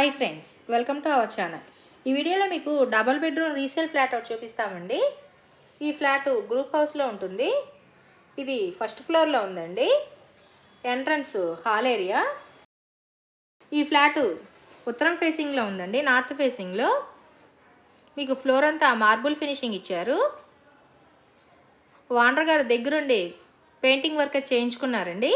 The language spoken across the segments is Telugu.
Hi friends, welcome to our channel. ఈ వీడియోలో మీకు డబుల్ బెడ్రూమ్ రీసేల్ ఫ్లాట్ ఒకటి చూపిస్తామండి. ఈ ఫ్లాట్ గ్రూప్ హౌస్లో ఉంటుంది. ఇది ఫస్ట్ ఫ్లోర్లో ఉందండి. Entrance hall area. ఈ ఫ్లాట్ ఉత్తరం ఫేసింగ్లో ఉందండి, నార్త్ ఫేసింగ్లో. మీకు ఫ్లోర్ అంతా మార్బుల్ ఫినిషింగ్ ఇచ్చారు. ఓనర్ గారు దగ్గరుండి పెయింటింగ్ వర్క్ చేయించుకున్నారండి.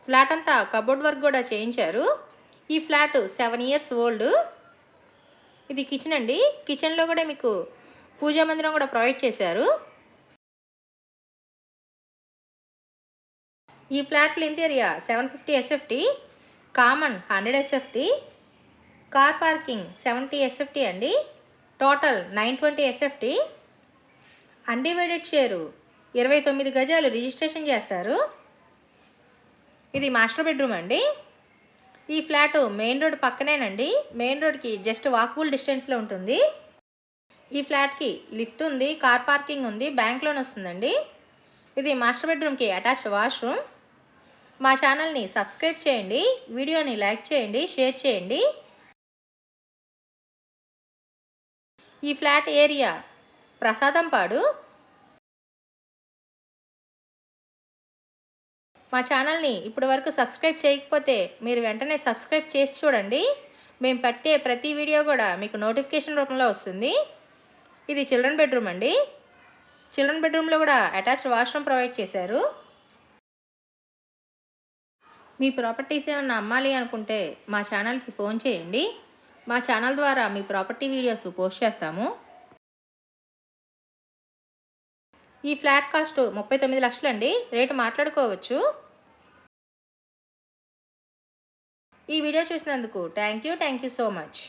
ఫ్లాట్ అంతా కబోర్డ్ వర్క్ కూడా చేయించారు. ఈ ఫ్లాట్ 7 years ఓల్డ్. ఇది కిచెన్ అండి. కిచెన్లో కూడా మీకు పూజా మందిరం కూడా ప్రొవైడ్ చేశారు. ఈ flat length area 750 SFT, common 100 SFT, car parking 70 SFT అండి. Total 920 SFT. అన్డివైడెడ్ షేరు 29 గజాలు రిజిస్ట్రేషన్ చేస్తారు. ఇది మాస్టర్ బెడ్రూమ్ అండి. ఈ ఫ్లాట్ మెయిన్ రోడ్ పక్కనేనండి. మెయిన్ రోడ్కి జస్ట్ వాకబుల్ డిస్టెన్స్లో ఉంటుంది. ఈ ఫ్లాట్కి లిఫ్ట్ ఉంది, కార్ పార్కింగ్ ఉంది, బ్యాంక్ లోన్ వస్తుందండి. ఇది మాస్టర్ బెడ్రూమ్కి అటాచ్డ్ వాష్రూమ్. మా ఛానల్ని సబ్స్క్రైబ్ చేయండి, వీడియోని లైక్ చేయండి, షేర్ చేయండి. ఈ ఫ్లాట్ ఏరియా ప్రసాదంపాడు. మా ఛానల్ని ఇప్పటి వరకు సబ్స్క్రైబ్ చేయకపోతే మీరు వెంటనే సబ్స్క్రైబ్ చేసి చూడండి. మేము పెట్టే ప్రతి వీడియో కూడా మీకు నోటిఫికేషన్ రూపంలో వస్తుంది. ఇది చిల్డ్రన్ బెడ్రూమ్ అండి. చిల్డ్రన్ బెడ్రూమ్లో కూడా అటాచ్డ్ వాష్రూమ్ ప్రొవైడ్ చేశారు. మీ ప్రాపర్టీస్ ఏమన్నా అమ్మాలి అనుకుంటే మా ఛానల్కి ఫోన్ చేయండి. మా ఛానల్ ద్వారా మీ ప్రాపర్టీ వీడియోస్ పోస్ట్ చేస్తాము. ఈ ఫ్లాట్ కాస్ట్ 39 లక్షలు అండి. రేటు మాట్లాడుకోవచ్చు. ఈ వీడియో చూసినందుకు థ్యాంక్ యూ సో మచ్.